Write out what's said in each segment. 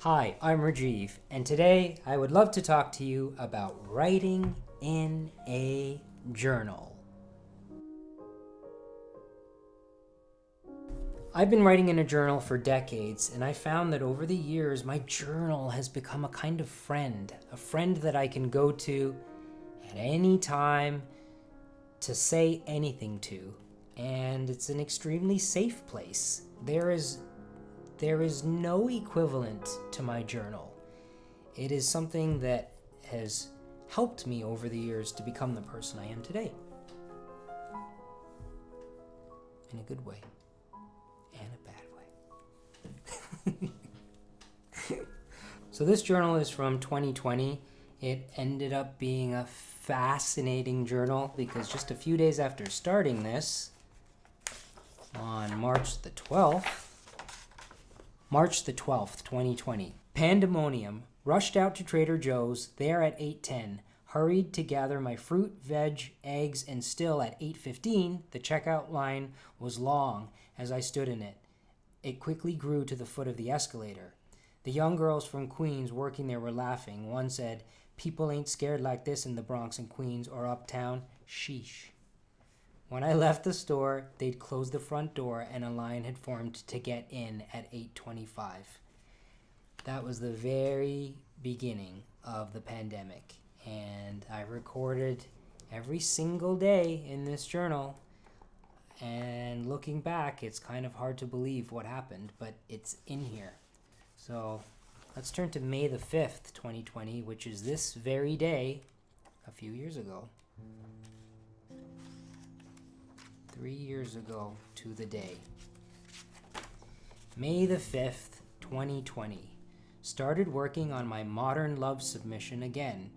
Hi, I'm Rajiv, and today I would love to talk to you about writing in a journal. I've been writing in a journal for decades, and I found that over the years my journal has become a kind of friend, a friend that I can go to at any time to say anything to, and it's an extremely safe place. There is no equivalent to my journal. It is something that has helped me over the years to become the person I am today. In a good way and a bad way. So this journal is from 2020. It ended up being a fascinating journal because just a few days after starting this, on March the 12th, 2020, pandemonium, rushed out to Trader Joe's there at 8:10, hurried to gather my fruit, veg, eggs, and still at 8:15, the checkout line was long as I stood in it. It quickly grew to the foot of the escalator. The young girls from Queens working there were laughing. One said, "People ain't scared like this in the Bronx and Queens or uptown. Sheesh." When I left the store, they'd closed the front door and a line had formed to get in at 8:25. That was the very beginning of the pandemic, and I recorded every single day in this journal. And looking back, it's kind of hard to believe what happened, but it's in here. So let's turn to May the 5th, 2020, which is this very day a few years ago. 3 years ago to the day. May the 5th, 2020. Started working on my modern love submission again.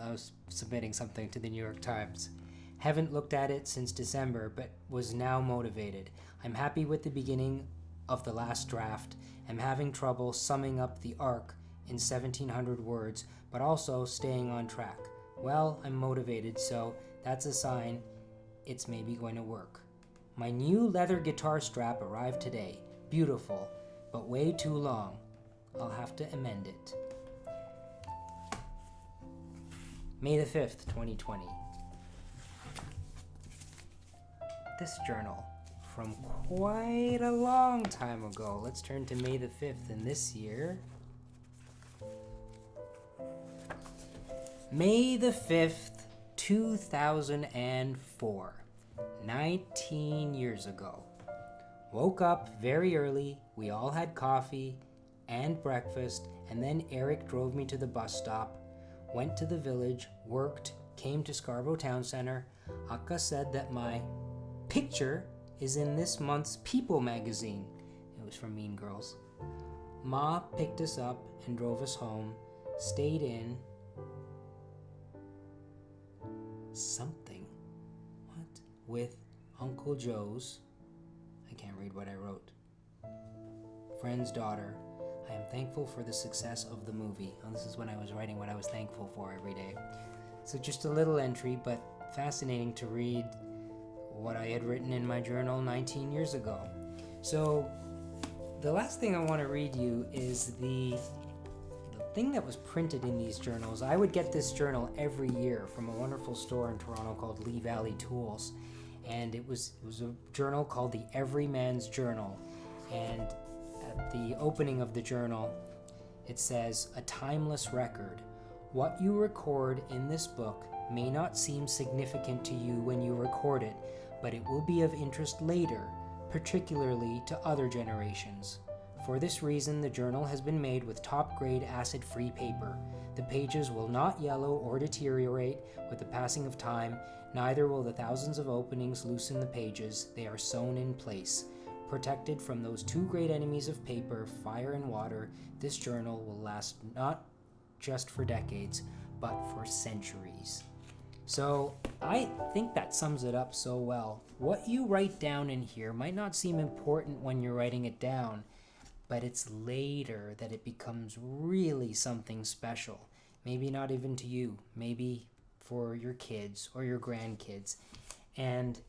I was submitting something to the New York Times. Haven't looked at it since December, but was now motivated. I'm happy with the beginning of the last draft. I'm having trouble summing up the arc in 1,700 words, but also staying on track. Well, I'm motivated, so that's a sign it's maybe going to work. My new leather guitar strap arrived today. Beautiful, but way too long. I'll have to amend it. May the 5th, 2020. This journal from quite a long time ago. Let's turn to May the 5th in this year. May the 5th, 2004. 19 years ago. Woke up very early, we all had coffee and breakfast, and then Eric drove me to the bus stop, went to the village, worked, came to Scarborough Town Center. Akka said that my picture is in this month's People magazine. It was from Mean Girls. Ma picked us up and drove us home, stayed in something. With Uncle Joe's, I can't read what I wrote, friend's daughter. I am thankful for the success of the movie. Oh, this is when I was writing what I was thankful for every day. So just a little entry, but fascinating to read what I had written in my journal 19 years ago. So the last thing I want to read you is the thing that was printed in these journals. I would get this journal every year from a wonderful store in Toronto called Lee Valley Tools. And it was a journal called the Everyman's Journal. And at the opening of the journal, it says, "A timeless record. What you record in this book may not seem significant to you when you record it, but it will be of interest later, particularly to other generations. For this reason, the journal has been made with top-grade acid-free paper. The pages will not yellow or deteriorate with the passing of time, neither will the thousands of openings loosen the pages. They are sewn in place. Protected from those two great enemies of paper, fire and water, this journal will last not just for decades, but for centuries." So I think that sums it up so well. What you write down in here might not seem important when you're writing it down, but it's later that it becomes really something special. Maybe not even to you, maybe for your kids or your grandkids. And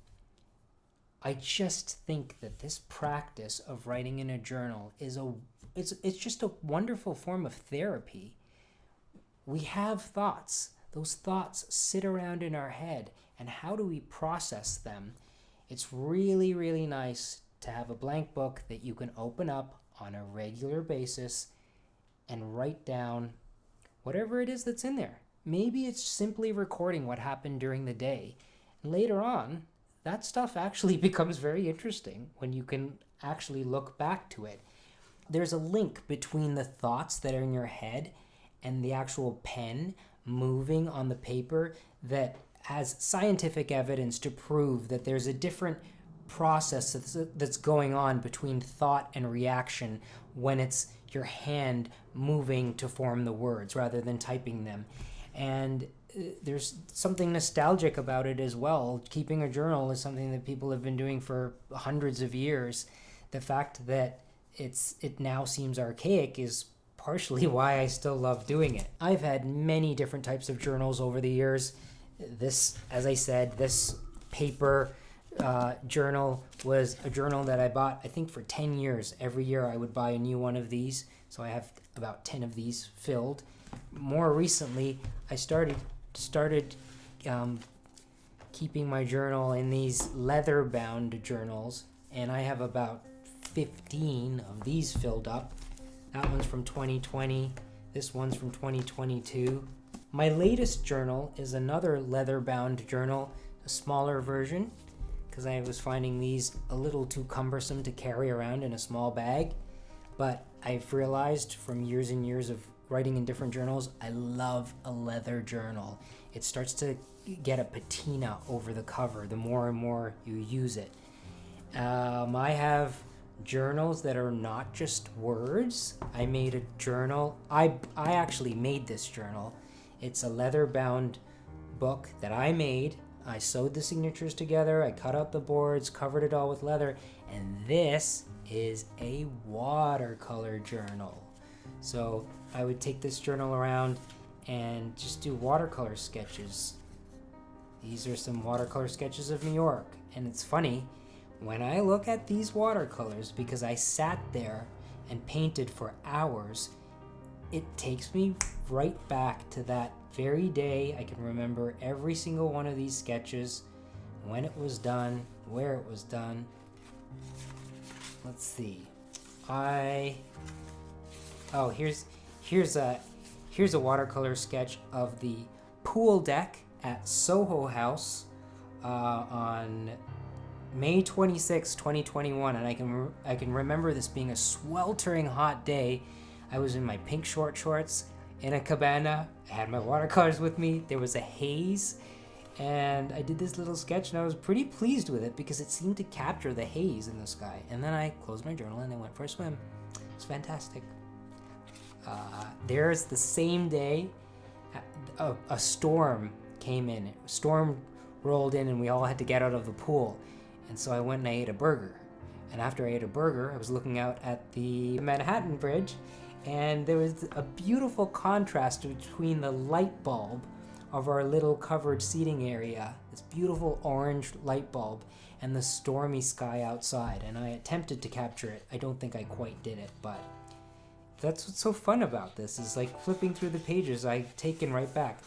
I just think that this practice of writing in a journal is a it's just a wonderful form of therapy. We have thoughts. Those thoughts sit around in our head, and how do we process them? It's really, really nice to have a blank book that you can open up on a regular basis and write down whatever it is that's in there. Maybe it's simply recording what happened during the day. And later on, that stuff actually becomes very interesting when you can actually look back to it. There's a link between the thoughts that are in your head and the actual pen moving on the paper that has scientific evidence to prove that there's a different process that's going on between thought and reaction when it's your hand moving to form the words rather than typing them. And there's something nostalgic about it as well. Keeping a journal is something that people have been doing for hundreds of years. The fact that it now seems archaic is partially why I still love doing it. I've had many different types of journals over the years. This, as I said, this paper journal was a journal that I bought, I think, for 10 years. Every year I would buy a new one of these, so I have about 10 of these filled. More recently, I started keeping my journal in these leather-bound journals, and I have about 15 of these filled up. That one's from 2020. This one's from 2022. My latest journal is another leather-bound journal, a smaller version, because I was finding these a little too cumbersome to carry around in a small bag. But I've realized from years and years of writing in different journals, I love a leather journal. It starts to get a patina over the cover the more and more you use it. I have journals that are not just words. I made a journal. I actually made this journal. It's a leather-bound book that I made. I sewed the signatures together, I cut out the boards, covered it all with leather, and this is a watercolor journal. So I would take this journal around and just do watercolor sketches. These are some watercolor sketches of New York. And it's funny, when I look at these watercolors, because I sat there and painted for hours, it takes me right back to that very day. I can remember every single one of these sketches, when it was done, where it was done. Let's see. Here's a watercolor sketch of the pool deck at Soho House on May 26, 2021, and I can remember this being a sweltering hot day. I was in my pink shorts in a cabana. I had my watercolors with me. There was a haze, and I did this little sketch, and I was pretty pleased with it because it seemed to capture the haze in the sky. And then I closed my journal and I went for a swim. It was fantastic. There's the same day, a storm came in. A storm rolled in, and we all had to get out of the pool. And so I went and I ate a burger. And after I ate a burger, I was looking out at the Manhattan Bridge, and there was a beautiful contrast between the light bulb of our little covered seating area, this beautiful orange light bulb, and the stormy sky outside. And I attempted to capture it. I don't think I quite did it, but that's what's so fun about this, is like flipping through the pages, I've taken right back.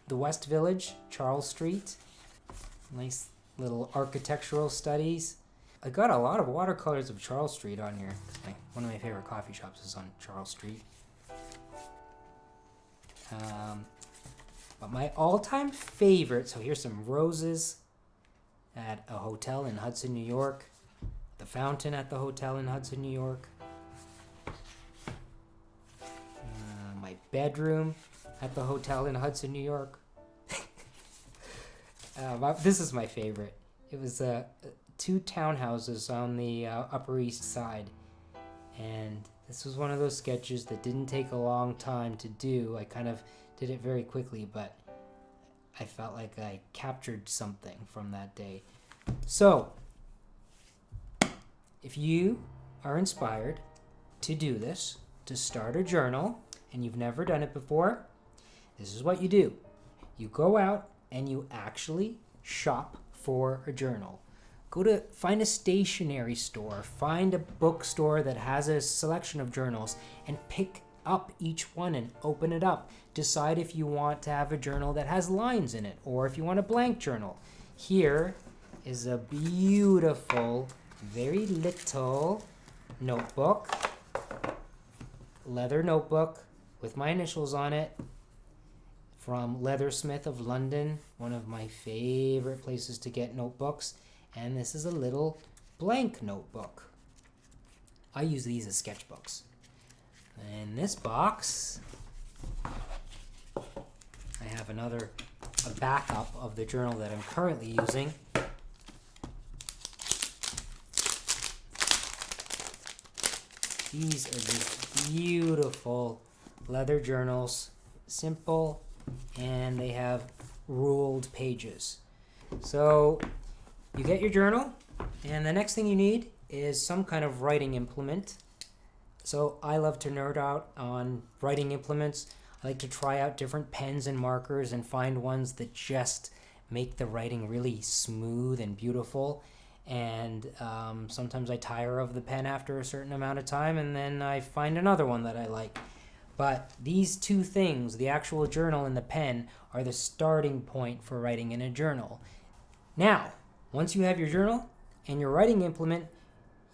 The West Village, Charles Street, nice little architectural studies. I got a lot of watercolors of Charles Street on here. One of my favorite coffee shops is on Charles Street. But my all-time favorite, so here's some roses at a hotel in Hudson, New York. The fountain at the hotel in Hudson, New York. My bedroom at the hotel in Hudson, New York. This is my favorite. It was two townhouses on the Upper East Side, and this was one of those sketches that didn't take a long time to do. I kind of did it very quickly, but I felt like I captured something from that day. So, if you are inspired to do this, to start a journal, and you've never done it before, this is what you do. You go out and you actually shop for a journal. find a stationery store, find a bookstore that has a selection of journals, and pick up each one and open it up. Decide if you want to have a journal that has lines in it or if you want a blank journal. Here is a beautiful, very little notebook, leather notebook with my initials on it, from Leathersmith of London, one of my favorite places to get notebooks. And this is a little blank notebook. I use these as sketchbooks. In this box, I have a backup of the journal that I'm currently using. These are just beautiful leather journals, simple, and they have ruled pages. So you get your journal, and the next thing you need is some kind of writing implement. So I love to nerd out on writing implements. I like to try out different pens and markers and find ones that just make the writing really smooth and beautiful. And sometimes I tire of the pen after a certain amount of time, and then I find another one that I like. But these two things, the actual journal and the pen, are the starting point for writing in a journal. Now, once you have your journal and your writing implement,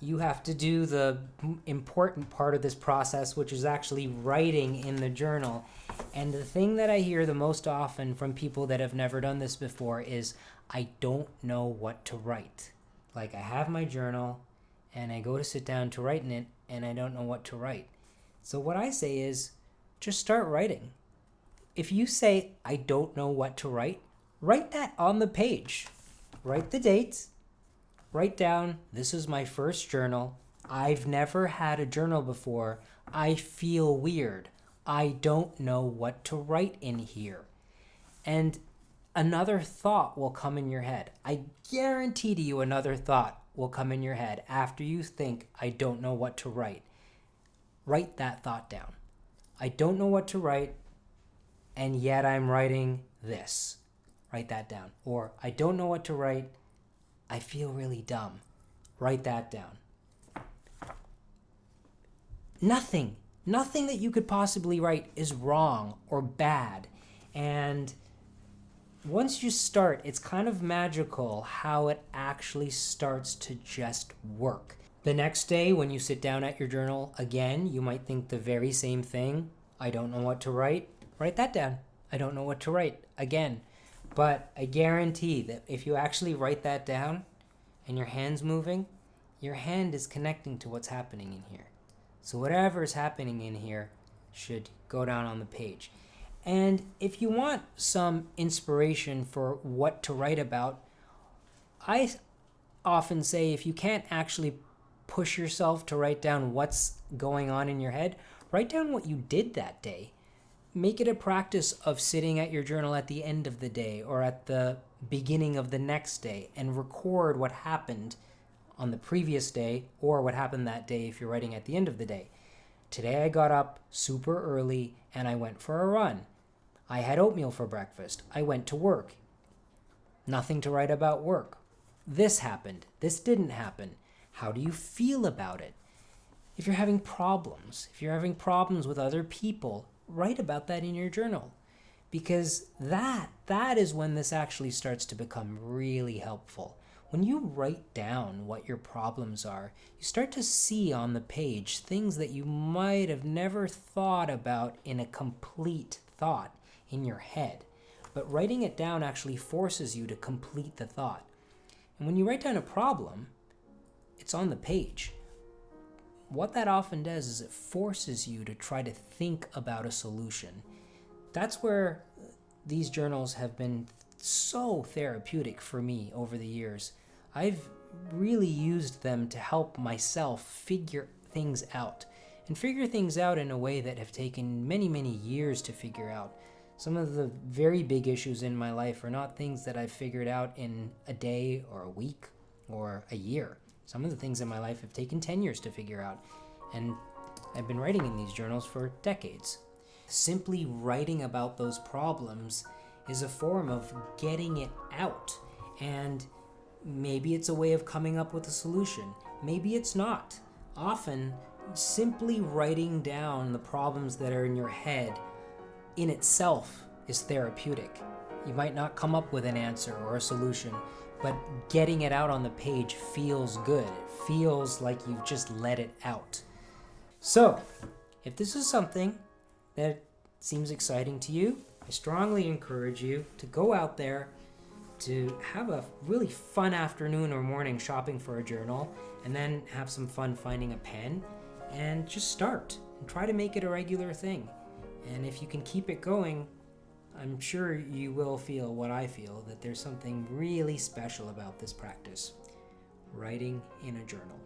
you have to do the important part of this process, which is actually writing in the journal. And the thing that I hear the most often from people that have never done this before is, I don't know what to write. Like, I have my journal and I go to sit down to write in it and I don't know what to write. So what I say is, just start writing. If you say, I don't know what to write that on the page. Write the date. Write down, this is my first journal. I've never had a journal before. I feel weird. I don't know what to write in here. And another thought will come in your head. I guarantee to you another thought will come in your head after you think, I don't know what to write. Write that thought down. I don't know what to write, and yet I'm writing this. Write that down. Or, I don't know what to write, I feel really dumb. Write that down. Nothing that you could possibly write is wrong or bad. And once you start, it's kind of magical how it actually starts to just work. The next day, when you sit down at your journal again, you might think the very same thing. I don't know what to write. Write that down. I don't know what to write again. But I guarantee that if you actually write that down and your hand's moving, your hand is connecting to what's happening in here. So whatever is happening in here should go down on the page. And if you want some inspiration for what to write about, I often say if you can't actually push yourself to write down what's going on in your head, write down what you did that day. Make it a practice of sitting at your journal at the end of the day or at the beginning of the next day and record what happened on the previous day or what happened that day if you're writing at the end of the day. Today I got up super early and I went for a run. I had oatmeal for breakfast. I went to work. Nothing to write about work. This happened. This didn't happen. How do you feel about it? If you're having problems with other people, write about that in your journal, because that is when this actually starts to become really helpful. When you write down what your problems are, you start to see on the page things that you might have never thought about in a complete thought in your head. But writing it down actually forces you to complete the thought. And when you write down a problem, it's on the page. What that often does is it forces you to try to think about a solution. That's where these journals have been so therapeutic for me over the years. I've really used them to help myself figure things out, and figure things out in a way that have taken many, many years to figure out. Some of the very big issues in my life are not things that I've figured out in a day or a week or a year. Some of the things in my life have taken 10 years to figure out, and I've been writing in these journals for decades. Simply writing about those problems is a form of getting it out. And Maybe it's a way of coming up with a solution. Maybe it's not. Often, simply writing down the problems that are in your head in itself is therapeutic. You might not come up with an answer or a solution, but getting it out on the page feels good. It feels like you've just let it out. So, if this is something that seems exciting to you, I strongly encourage you to go out there, to have a really fun afternoon or morning shopping for a journal, and then have some fun finding a pen, and just start and try to make it a regular thing. And if you can keep it going, I'm sure you will feel what I feel, that there's something really special about this practice, writing in a journal.